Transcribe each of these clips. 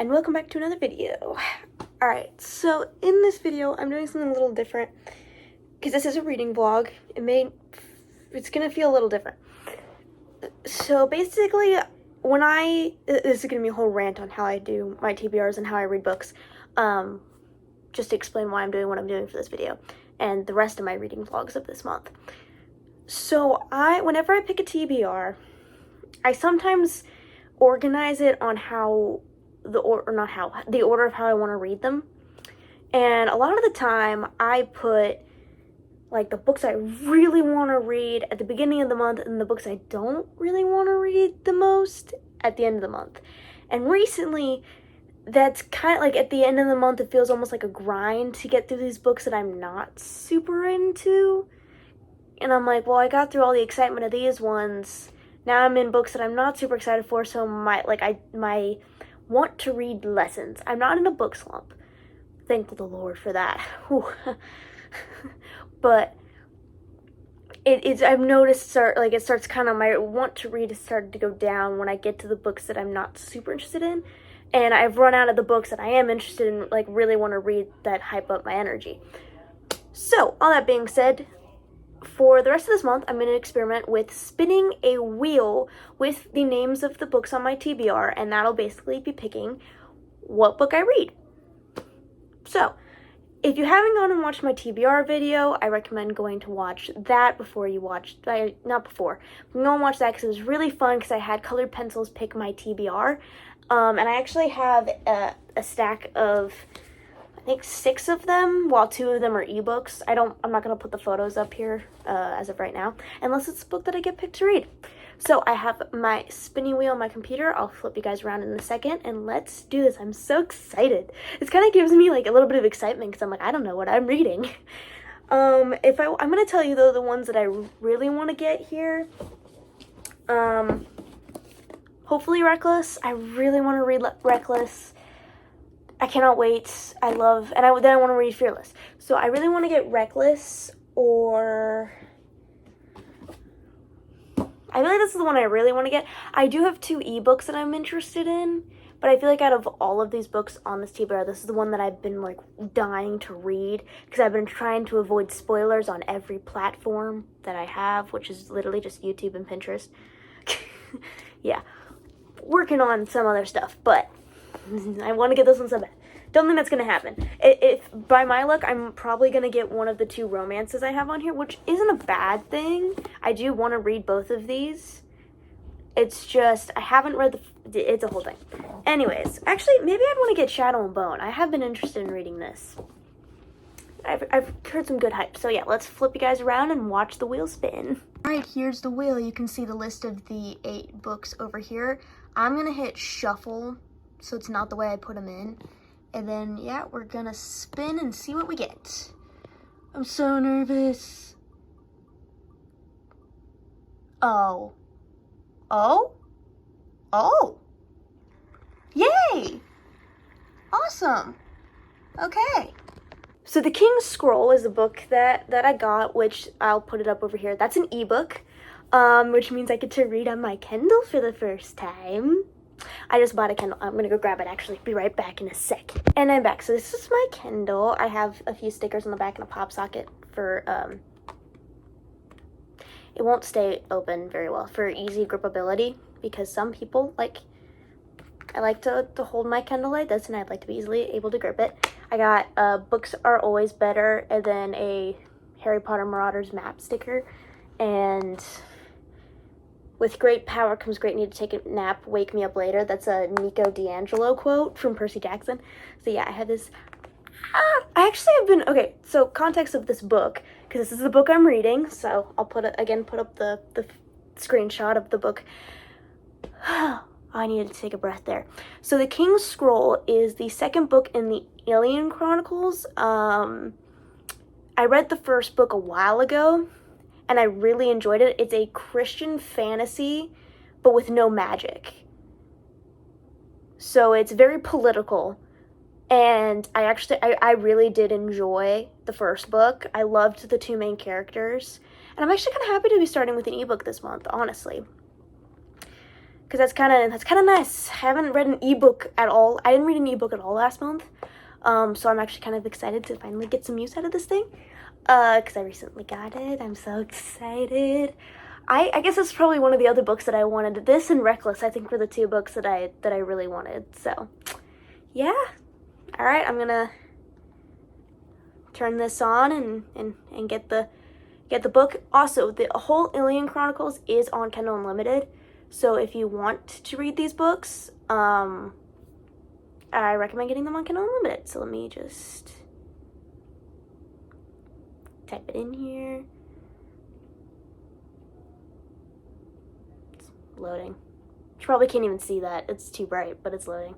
and welcome back to another video. Alright, so in this video, I'm doing something a little different, because this is a reading vlog. It's gonna feel a little different. So basically, this is gonna be a whole rant on how I do my TBRs and how I read books, just to explain why I'm doing what I'm doing for this video, and the rest of my reading vlogs of this month. So whenever I pick a TBR, I sometimes organize it on the order of how I want to read them. And a lot of the time I put like the books I really want to read at the beginning of the month and the books I don't really want to read the most at the end of the month. And recently, that's kind of like at the end of the month, it feels almost like a grind to get through these books that I'm not super into. And I'm like, well, I got through all the excitement of these ones. Now I'm in books that I'm not super excited for, so my want to read lessens. I'm not in a book slump. Thank the Lord for that. But I've noticed it starts kind of, my want to read has started to go down when I get to the books that I'm not super interested in. And I've run out of the books that I am interested in, like really want to read, that hype up my energy. So, all that being said, for the rest of this month, I'm going to experiment with spinning a wheel with the names of the books on my TBR, and that'll basically be picking what book I read. So, if you haven't gone and watched my TBR video, I recommend going to watch that before you watch, not before, go and watch that because it was really fun because I had colored pencils pick my TBR, and I actually have a stack of, I think 6 of them, while 2 of them are ebooks. I'm not going to put the photos up here as of right now, unless it's a book that I get picked to read. So I have my spinning wheel on my computer. I'll flip you guys around in a second, and let's do this. I'm so excited. This kind of gives me like a little bit of excitement because I'm like, I don't know what I'm reading. I'm going to tell you though the ones that I really want to get here. Hopefully Reckless. I really want to read Reckless. I cannot wait. Then I want to read Fearless. So I really want to get Reckless, or I feel like this is the one I really want to get. I do have 2 ebooks that I'm interested in, but I feel like out of all of these books on this TBR, this is the one that I've been like dying to read because I've been trying to avoid spoilers on every platform that I have, which is literally just YouTube and Pinterest. Yeah, working on some other stuff, but I want to get this one so bad. Don't think that's going to happen. If by my luck, I'm probably going to get one of the 2 romances I have on here, which isn't a bad thing. I do want to read both of these. It's just, I haven't read it's a whole thing. Anyways, actually, maybe I'd want to get Shadow and Bone. I have been interested in reading this. I've heard some good hype. So yeah, let's flip you guys around and watch the wheel spin. Alright, here's the wheel. You can see the list of the 8 books over here. I'm going to hit shuffle, so it's not the way I put them in. And then, yeah, we're gonna spin and see what we get. I'm so nervous. Oh. Yay! Awesome. Okay. So The King's Scroll is a book that I got, which I'll put it up over here. That's an ebook, which means I get to read on my Kindle for the first time. I just bought a Kindle. I'm gonna go grab it, actually. Be right back in a second. And I'm back. So this is my Kindle. I have a few stickers on the back and a pop socket for, it won't stay open very well, for easy gripability, because some people, I like to hold my Kindle like this, and I'd like to be easily able to grip it. I got, Books Are Always Better, and then a Harry Potter Marauders map sticker, and with great power comes great need to take a nap, wake me up later. That's a Nico D'Angelo quote from Percy Jackson. So yeah, I have this. I actually have been, okay, so context of this book, because this is the book I'm reading, so I'll put up the screenshot of the book. I needed to take a breath there. So The King's Scroll is the second book in the Alien Chronicles. I read the first book a while ago, and I really enjoyed it. It's a Christian fantasy, but with no magic. So it's very political. And I really did enjoy the first book. I loved the 2 main characters. And I'm actually kind of happy to be starting with an ebook this month, honestly. because that's kind of nice. I haven't read an ebook at all. I didn't read an ebook at all last month. So I'm actually kind of excited to finally get some use out of this thing. Because I recently got it. I'm so excited. I guess it's probably one of the other books that I wanted. This and Reckless, I think, were the two books that I really wanted. So, yeah. All right, I'm gonna turn this on and get the book. Also, the whole Ilian Chronicles is on Kindle Unlimited. So if you want to read these books, I recommend getting them on Kindle Unlimited. So let me just type it in here. It's loading. You probably can't even see that. It's too bright, but it's loading.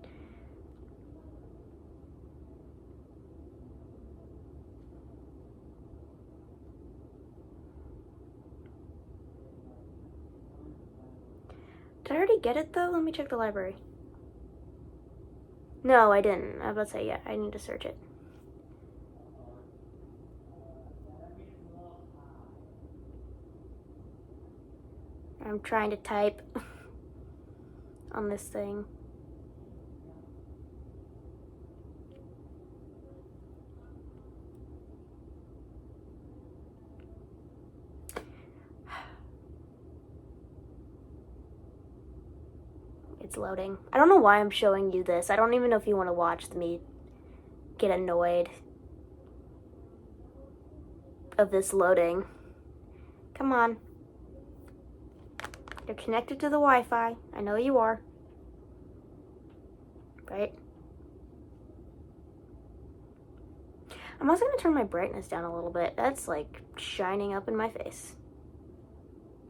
Did I already get it though? Let me check the library. No, I didn't. I was about to say, yeah, I need to search it. I'm trying to type on this thing. It's loading. I don't know why I'm showing you this. I don't even know if you want to watch me get annoyed of this loading. Come on. You're connected to the Wi-Fi. I know you are. Right? I'm also going to turn my brightness down a little bit. That's like shining up in my face.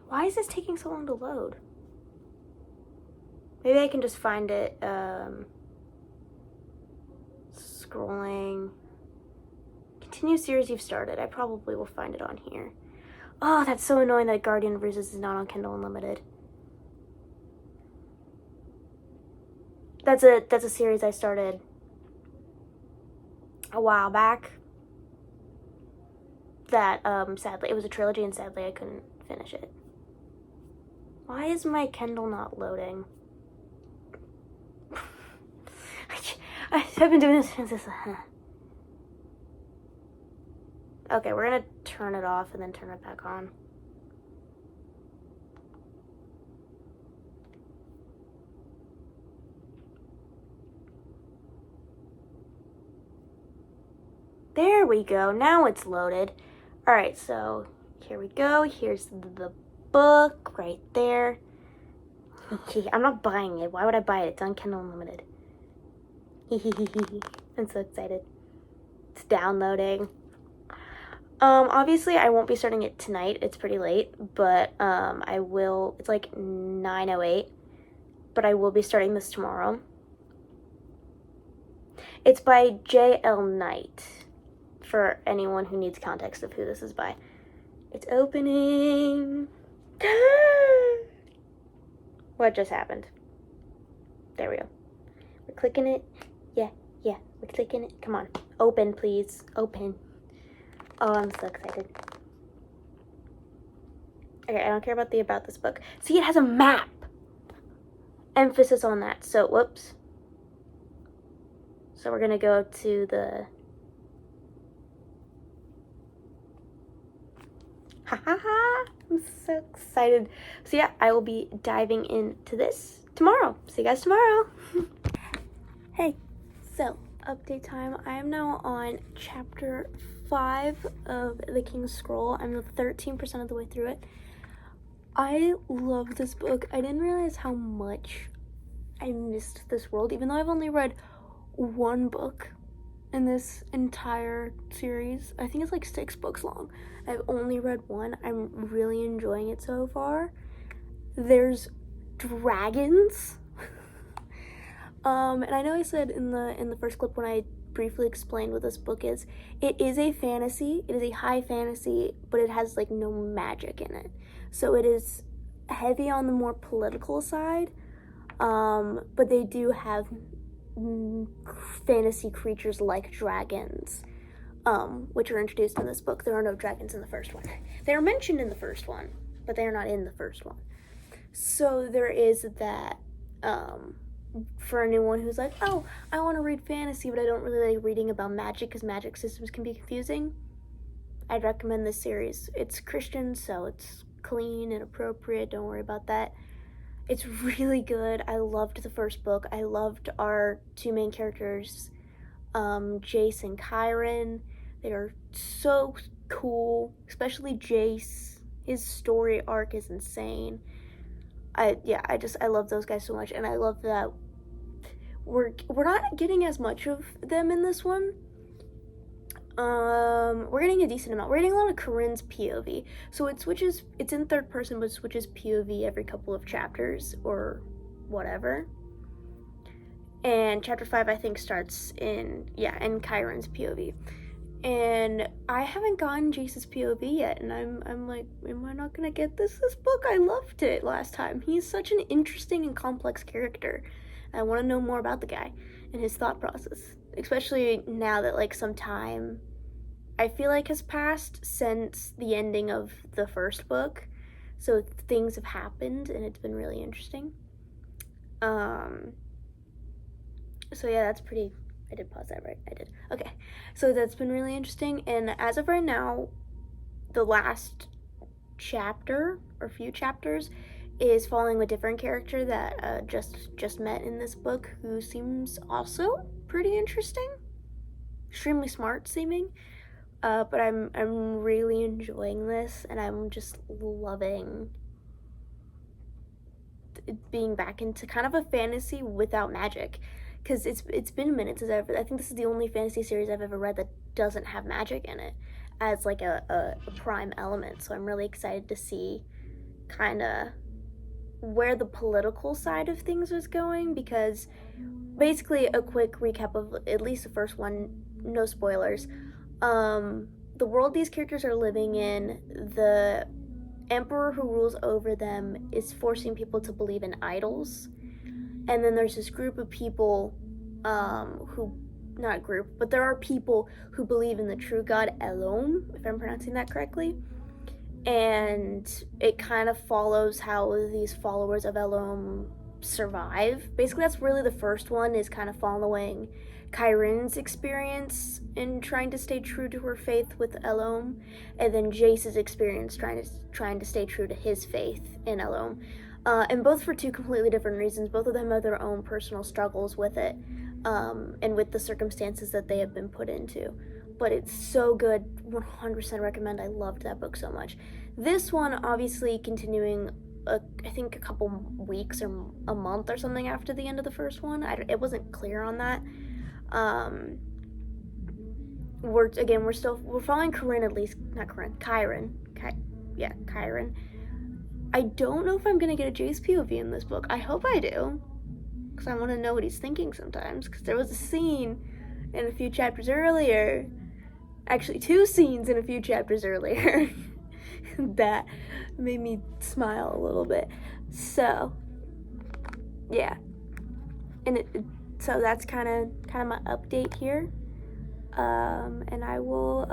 Why is this taking so long to load? Maybe I can just find it, scrolling. Continue series you've started. I probably will find it on here. Oh, that's so annoying that Guardian of Roses is not on Kindle Unlimited. That's a series I started a while back. That, sadly, it was a trilogy and sadly I couldn't finish it. Why is my Kindle not loading? I've been doing this since this. Okay, we're gonna turn it off and then turn it back on. There we go. Now it's loaded. All right, so here we go. Here's the book right there. I'm not buying it. Why would I buy it? It's on Kindle Unlimited. I'm so excited. It's downloading. Obviously I won't be starting it tonight. It's pretty late, but I will. It's like 9:08, but I will be starting this tomorrow. It's by J.L. Knight, for anyone who needs context of who this is by. It's opening. What just happened? There we go. We're clicking it. Yeah, we're clicking it. Come on. Open, please. Open. Oh, I'm so excited. Okay, I don't care about this book. See, it has a map. Emphasis on that. So, whoops. So we're gonna go to the... Ha ha ha! I'm so excited. So yeah, I will be diving into this tomorrow. See you guys tomorrow. Hey, so update time. I am now on chapter 5 of The King's Scroll. I'm 13% of the way through it. I love this book. I didn't realize how much I missed this world, even though I've only read one book in this entire series. I think it's like 6 books long. I've only read one. I'm really enjoying it so far. There's dragons. And I know I said in the first clip when I briefly explained what this book is, it is a fantasy. It is a high fantasy, but it has like no magic in it. So it is heavy on the more political side. But they do have fantasy creatures like dragons, which are introduced in this book. There are no dragons in the first one. They are mentioned in the first one, but they are not in the first one. So there is that, for anyone who's like, oh, I want to read fantasy, but I don't really like reading about magic because magic systems can be confusing. I'd recommend this series. It's Christian, so it's clean and appropriate. Don't worry about that. It's really good. I loved the first book. I loved our two main characters, Jace and Chiron. They are so cool, especially Jace. His story arc is insane. I love those guys so much, and I love that we're not getting as much of them in this one. We're getting a decent amount. We're getting a lot of Corinne's POV. So it's in third person, but it switches POV every couple of chapters or whatever. And chapter 5, I think, starts in Chiron's POV. And I haven't gotten Jace's POV yet, and I'm like, am I not gonna get this book? I loved it last time. He's such an interesting and complex character. I want to know more about the guy and his thought process, especially now that like some time I feel like has passed since the ending of the first book. So things have happened, and it's been really interesting. So yeah, that's pretty. I did pause that, right? I did. Okay. So that's been really interesting. And as of right now, the last chapter or few chapters is following a different character that just met in this book, who seems also pretty interesting. Extremely smart seeming. But I'm really enjoying this, and I'm just loving being back into kind of a fantasy without magic. Because it's been a minute since I think this is the only fantasy series I've ever read that doesn't have magic in it as like a prime element. So I'm really excited to see kind of where the political side of things is going, because basically a quick recap of at least the first one, no spoilers. The world these characters are living in, the emperor who rules over them is forcing people to believe in idols. And then there's this group of people there are people who believe in the true god Elome, if I'm pronouncing that correctly. And it kind of follows how these followers of Elome survive. Basically, that's really the first one, is kind of following Chiron's experience in trying to stay true to her faith with Elome, and then Jace's experience trying to stay true to his faith in Elome. And both for two completely different reasons. Both of them have their own personal struggles with it, and with the circumstances that they have been put into. But it's so good. 100% recommend. I loved that book so much. This one, obviously, continuing, I think a couple weeks or a month or something after the end of the first one. It wasn't clear on that. We're following Corinne, at least. Not Corinne, Chiron. Chiron. I don't know if I'm gonna get a Jace POV in this book. I hope I do, because I want to know what he's thinking sometimes. Because there was a scene in a few chapters earlier, actually 2 scenes in a few chapters earlier, that made me smile a little bit. So, yeah, and so that's kind of my update here. And I will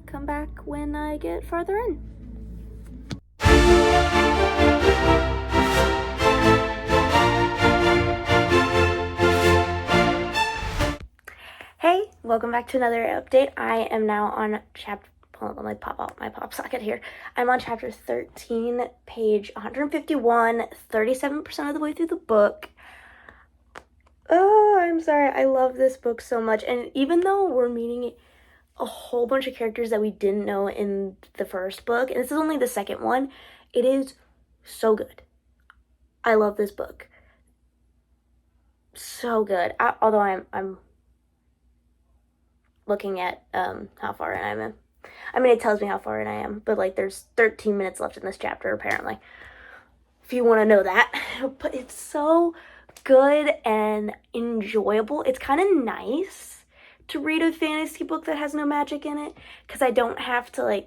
come back when I get farther in. Hey, welcome back to another update. I am now on chapter, hold on, let me pop out my pop socket here. I'm on chapter 13, page 151, 37% of the way through the book. Oh, I'm sorry, I love this book so much. And even though we're meeting a whole bunch of characters that we didn't know in the first book, and this is only the second one, it is so good. I love this book. So good. Although I'm looking at how far in I am. I mean, it tells me how far in I am, but like there's 13 minutes left in this chapter apparently, if you want to know that. But it's so good and enjoyable. It's kind of nice to read a fantasy book that has no magic in it, because I don't have to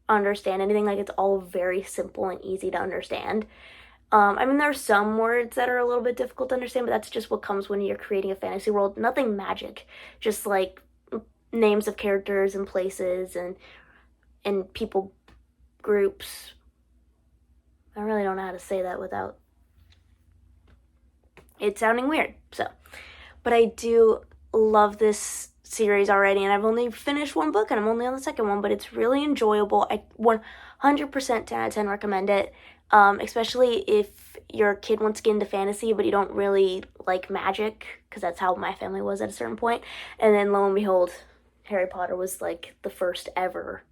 understand anything. Like, it's all very simple and easy to understand. I mean, there are some words that are a little bit difficult to understand, but that's just what comes when you're creating a fantasy world. Nothing magic, just like names of characters and places and people groups I really don't know how to say that without it sounding weird. So, but I do love this series already, and I've only finished one book, and I'm only on the second one, but it's really enjoyable. I 100% 10 out of 10 recommend it, especially if your kid wants to get into fantasy, but you don't really like magic, because that's how my family was at a certain point. And then lo and behold, Harry Potter was like the first ever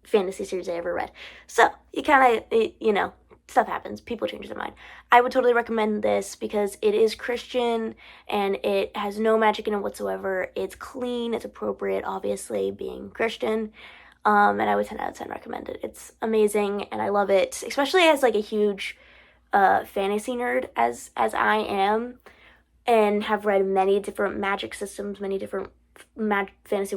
fantasy series I ever read. So you kind of, stuff happens. People change their mind. I would totally recommend this because it is Christian and it has no magic in it whatsoever. It's clean. It's appropriate, obviously, being Christian. And I would 10 out of 10 recommend it. It's amazing and I love it, especially as like a huge fantasy nerd as I am, and have read many different magic systems, many different fantasy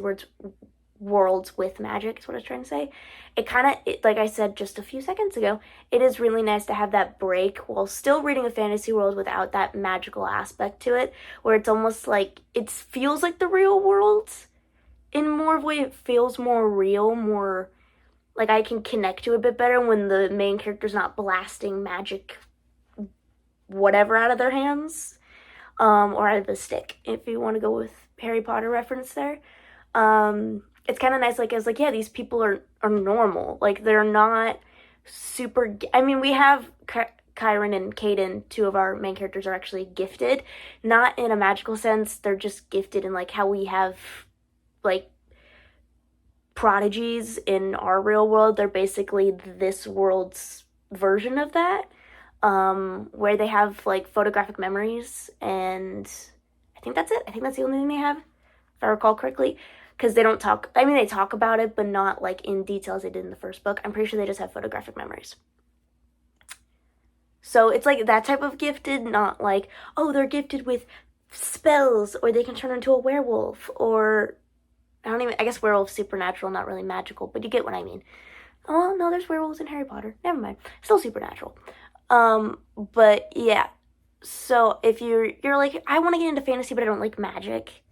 worlds with magic is what I was trying to say. It kind of, like I said just a few seconds ago, it is really nice to have that break while still reading a fantasy world without that magical aspect to it, where it's almost like it feels like the real world in more of a way. It feels more real, more like I can connect to it a bit better when the main character's not blasting magic whatever out of their hands, or out of the stick, if you want to go with Harry Potter reference there. It's kind of nice, like, it's like, yeah, these people are normal. Like, they're not super, I mean, we have Kyron and Caden, two of our main characters, are actually gifted. Not in a magical sense, they're just gifted in, like, how we have, like, prodigies in our real world. They're basically this world's version of that, where they have, like, photographic memories, and I think that's it. I think that's the only thing they have, if I recall correctly. Because they don't talk, I mean, they talk about it, but not, like, in detail as they did in the first book. I'm pretty sure they just have photographic memories. So it's, like, that type of gifted, not, like, oh, they're gifted with spells, or they can turn into a werewolf, or, I guess werewolf's supernatural, not really magical, but you get what I mean. Oh, no, there's werewolves in Harry Potter. Never mind. Still supernatural. But, yeah. So if you're like, I want to get into fantasy, but I don't like magic,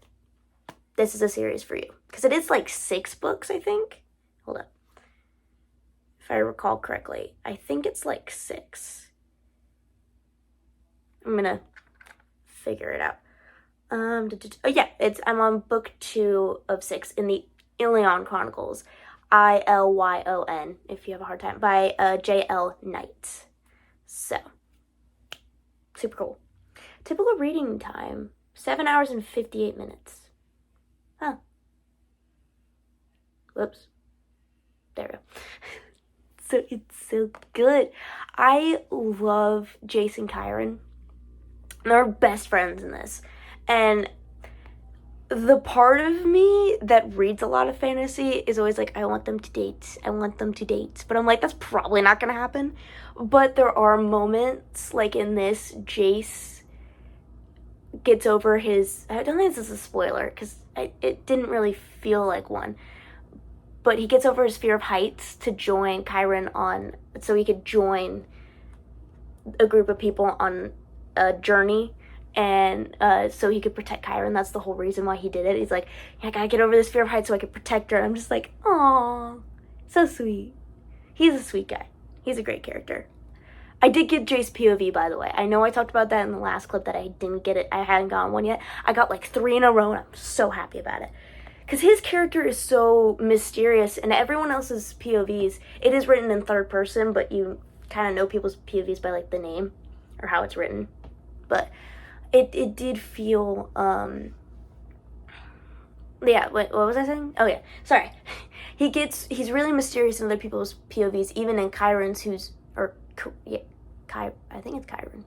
this is a series for you. Because it is like 6 books, I think. Hold up. If I recall correctly. I think it's like 6. I'm going to figure it out. Oh yeah, I'm on book 2 of 6 in the Ilion Chronicles. Ilyon, if you have a hard time, by J.L. Knight. So, super cool. Typical reading time, 7 hours and 58 minutes. Huh. Whoops. There we go. So it's so good. I love Jace and Kyron. They're best friends in this. And the part of me that reads a lot of fantasy is always like, I want them to date. I want them to date. But I'm like, that's probably not going to happen. But there are moments, like in this, Jace gets over his, I don't think this is a spoiler, because it didn't really feel like one, but he gets over his fear of heights to join Kyron on, so he could join a group of people on a journey, and so he could protect Kyron. That's the whole reason why he did it. He's like, yeah, I gotta get over this fear of heights so I could protect her. And I'm just like, aw, so sweet. He's a sweet guy. He's a great character. I did get Jace POV, by the way. I know I talked about that in the last clip that I didn't get it. I hadn't gotten one yet. I got like 3 in a row, and I'm so happy about it. Because his character is so mysterious, and everyone else's POVs, it is written in third person, but you kind of know people's POVs by like the name or how it's written. But it did feel, yeah, what was I saying? Oh yeah, sorry. He's really mysterious in other people's POVs, even in Kyron's, I think it's Kyron.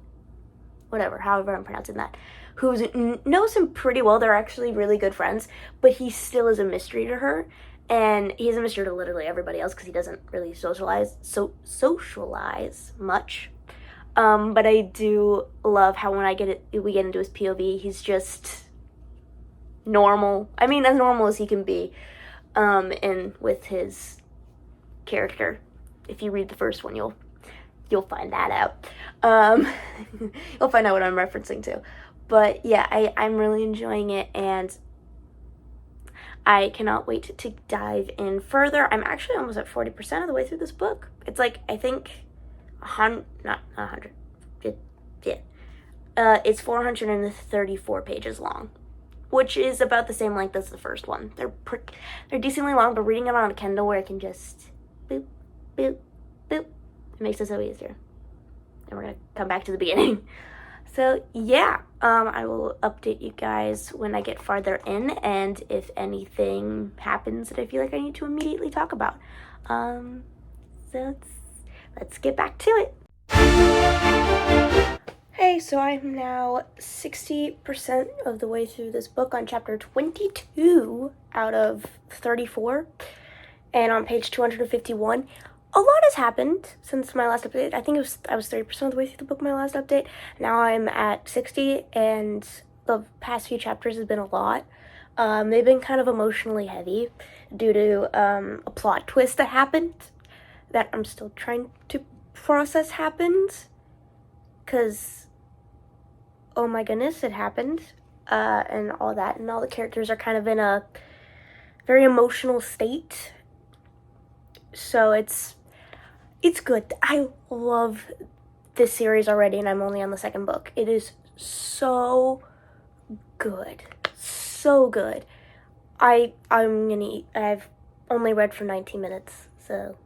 Whatever, however I'm pronouncing that. Who knows him pretty well. They're actually really good friends, but he still is a mystery to her. And he's a mystery to literally everybody else because he doesn't really socialize much. But I do love how when we get into his POV, he's just normal. I mean, as normal as he can be, and with his character. If you read the first one, you'll find that out. You'll find out what I'm referencing to. But yeah, I'm really enjoying it, and I cannot wait to dive in further. I'm actually almost at 40% of the way through this book. It's like, I think not 100. Yeah. It's 434 pages long, which is about the same length as the first one. They're decently long, but reading it on a Kindle where I can just boop, boop, boop, it makes it so easier. And we're gonna come back to the beginning. So yeah, I will update you guys when I get farther in and if anything happens that I feel like I need to immediately talk about. So let's get back to it. Hey, so I'm now 60% of the way through this book on chapter 22 out of 34, and on page 251. A lot has happened since my last update. I think I was 30% of the way through the book my last update. Now I'm at 60, and the past few chapters has been a lot. They've been kind of emotionally heavy due to a plot twist that happened that I'm still trying to process happened. Because, oh my goodness, it happened. And all that. And all the characters are kind of in a very emotional state. So it's good. I love this series already, and I'm only on the second book. It is so good. So good. I've only read for 19 minutes, so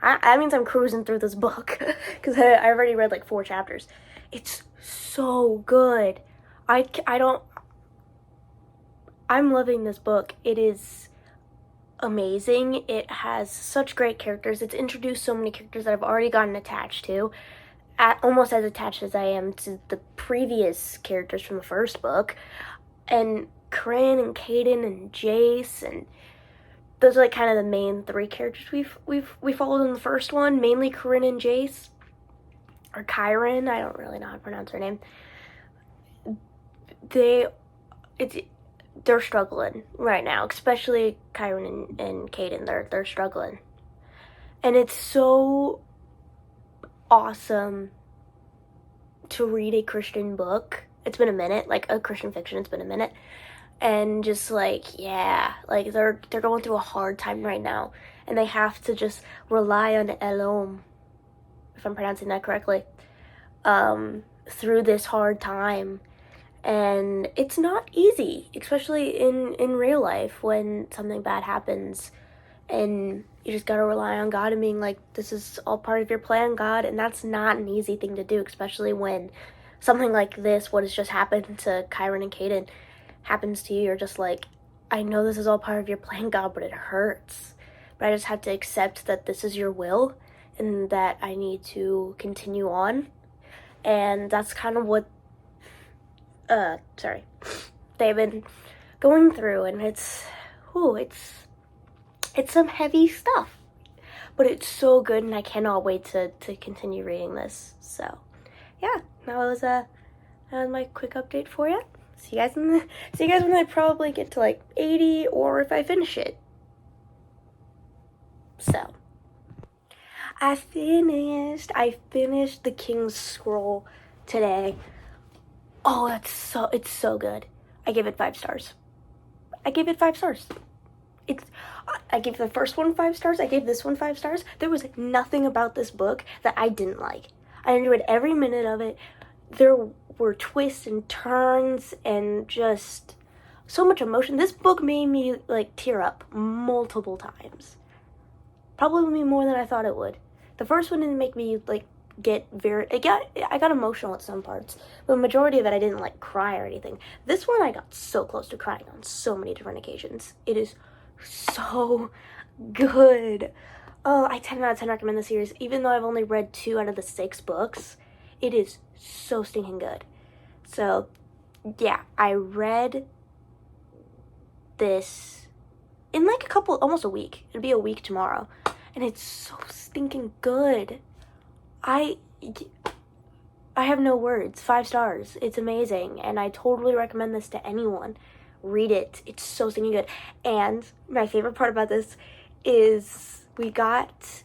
that means I'm cruising through this book, because I already read like 4 chapters. It's so good. I'm loving this book. It is amazing. It has such great characters. It's introduced so many characters that I've already gotten attached to, almost as attached as I am to the previous characters from the first book. And Corinne and Caden and Jace, and those are like kind of the main 3 characters we followed in the first one. Mainly Corinne and Jace, or Kyron. I don't really know how to pronounce her name. They're struggling right now, especially Kyron and Caden. They're struggling, and it's so awesome to read a Christian book. It's been a minute, like a Christian fiction. It's been a minute, and just like, yeah, like they're going through a hard time right now, and they have to just rely on Elom, if I'm pronouncing that correctly, through this hard time. And it's not easy, especially in real life when something bad happens, and you just gotta rely on God and being like, this is all part of your plan, God. And that's not an easy thing to do, especially when something like this, what has just happened to Kyron and Caden, happens to you. You're just like, I know this is all part of your plan, God, but it hurts. But I just have to accept that this is your will and that I need to continue on. And that's kind of what they've been going through, and it's some heavy stuff, but it's so good, and I cannot wait to continue reading this. So yeah, that was my quick update for you. See you guys when I probably get to like 80, or if I finish it. So I finished The King's Scroll today. Oh, it's so good. I gave it 5 stars. I gave the first one 5 stars. I gave this one 5 stars. There was nothing about this book that I didn't like. I enjoyed every minute of it. There were twists and turns and just so much emotion. This book made me like tear up multiple times. Probably more than I thought it would. The first one didn't make me like I got emotional at some parts, but the majority of it I didn't like cry or anything. This one I got so close to crying on so many different occasions. It is so good. Oh, I 10 out of 10 recommend the series, even though I've only read 2 out of the 6 books. It is so stinking good. So yeah, I read this in like almost a week. It'll be a week tomorrow, and it's so stinking good. I have no words. 5 stars. It's amazing, and I totally recommend this to anyone. Read it. It's so stinking good. And my favorite part about this is we got,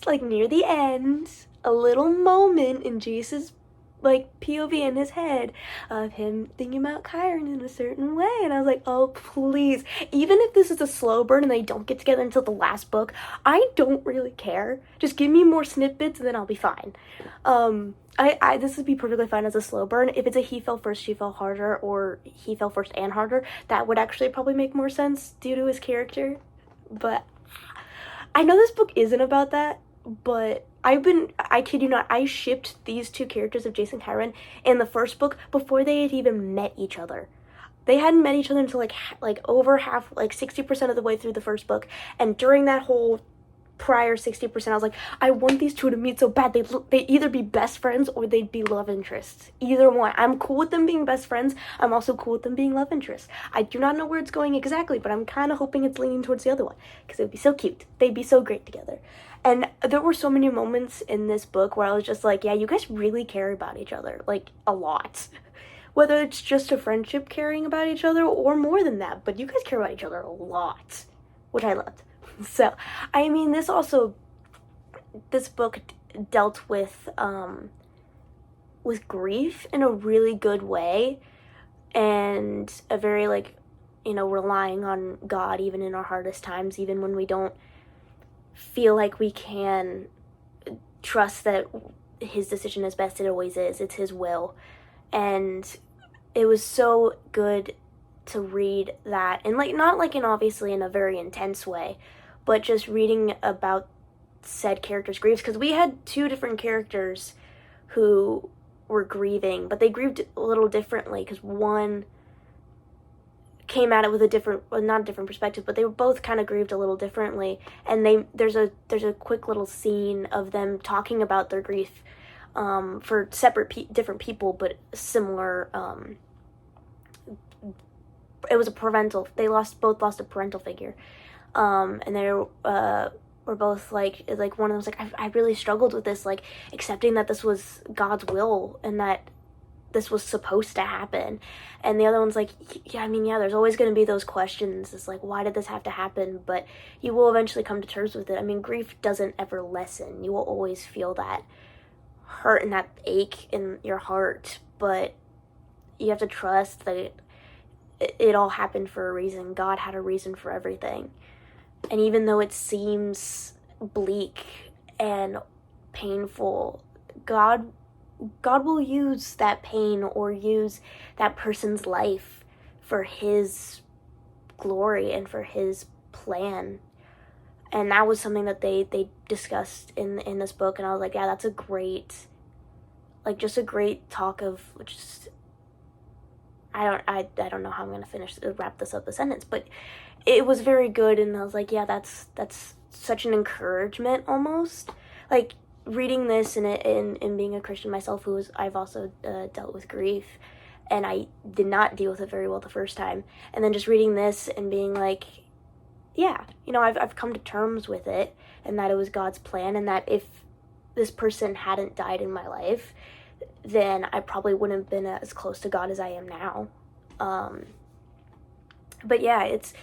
like, near the end, a little moment in Jesus' like POV in his head of him thinking about Chiron in a certain way, and I was like, oh please, even if this is a slow burn and they don't get together until the last book, I don't really care. Just give me more snippets and then I'll be fine. This would be perfectly fine as a slow burn. If it's a he fell first, she fell harder, or he fell first and harder, that would actually probably make more sense due to his character. But I know this book isn't about that, but I kid you not, I shipped these two characters of Jace and Chiron in the first book before they had even met each other. They hadn't met each other until like over half, like 60% of the way through the first book, and during that whole prior 60%, I was like, I want these two to meet so bad. They either be best friends or they'd be love interests. Either one. I'm cool with them being best friends. I'm also cool with them being love interests. I do not know where it's going exactly, but I'm kind of hoping it's leaning towards the other one, because it would be so cute. They'd be so great together. And there were so many moments in this book where I was just like, yeah, you guys really care about each other, like, a lot. Whether it's just a friendship caring about each other or more than that, but you guys care about each other a lot, which I loved. So, I mean, this book dealt with grief in a really good way, and a very, like, you know, relying on God even in our hardest times, even when we don't feel like we can trust that his decision is best. It always is. It's his will. And it was so good to read that, and like, not like in obviously in a very intense way, but just reading about said characters' griefs, because we had two different characters who were grieving, but they grieved a little differently, because one came at it with a different, well, not a different perspective, but they were both kind of grieved a little differently, and there's a quick little scene of them talking about their grief for separate different people, but similar. It was a parental. They both lost a parental figure, and they were both like one of them was like, I really struggled with this, like accepting that this was God's will and that this was supposed to happen. And the other one's like, yeah, I mean, yeah, there's always going to be those questions. It's like, why did this have to happen? But you will eventually come to terms with it. I mean, grief doesn't ever lessen. You will always feel that hurt and that ache in your heart, but you have to trust that it all happened for a reason. God had a reason for everything. And even though it seems bleak and painful, God will use that pain or use that person's life for his glory and for his plan. And that was something that they discussed in this book, and I was like, yeah, that's a great, like, just a great talk of just, I don't know how I'm gonna wrap this up the sentence, but it was very good, and I was like, yeah, that's such an encouragement almost, like reading this and being a Christian myself, I've also dealt with grief, and I did not deal with it very well the first time, and then just reading this and being like, yeah, you know, I've come to terms with it, and that it was God's plan, and that if this person hadn't died in my life, then I probably wouldn't have been as close to God as I am now. But yeah, it's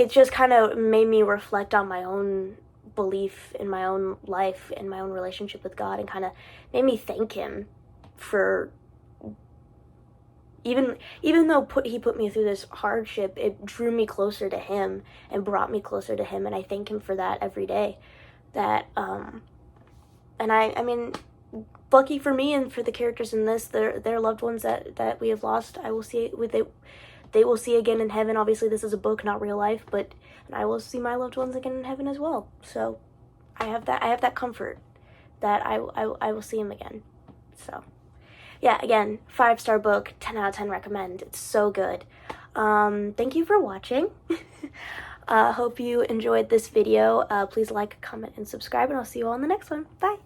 just kind of made me reflect on my own belief in my own life and my own relationship with God, and kind of made me thank him for, even though he put me through this hardship, it drew me closer to him and brought me closer to him, and I thank him for that every day. That and I mean, lucky for me and for the characters in this, their loved ones that we have lost, I will see they will see again in heaven. Obviously this is a book, not real life, but and I will see my loved ones again in heaven as well. So I have that comfort that I will see him again. So yeah, again, 5-star book, 10 out of 10 recommend. It's so good. Thank you for watching. Hope you enjoyed this video. Please like, comment, and subscribe, and I'll see you all in the next one. Bye.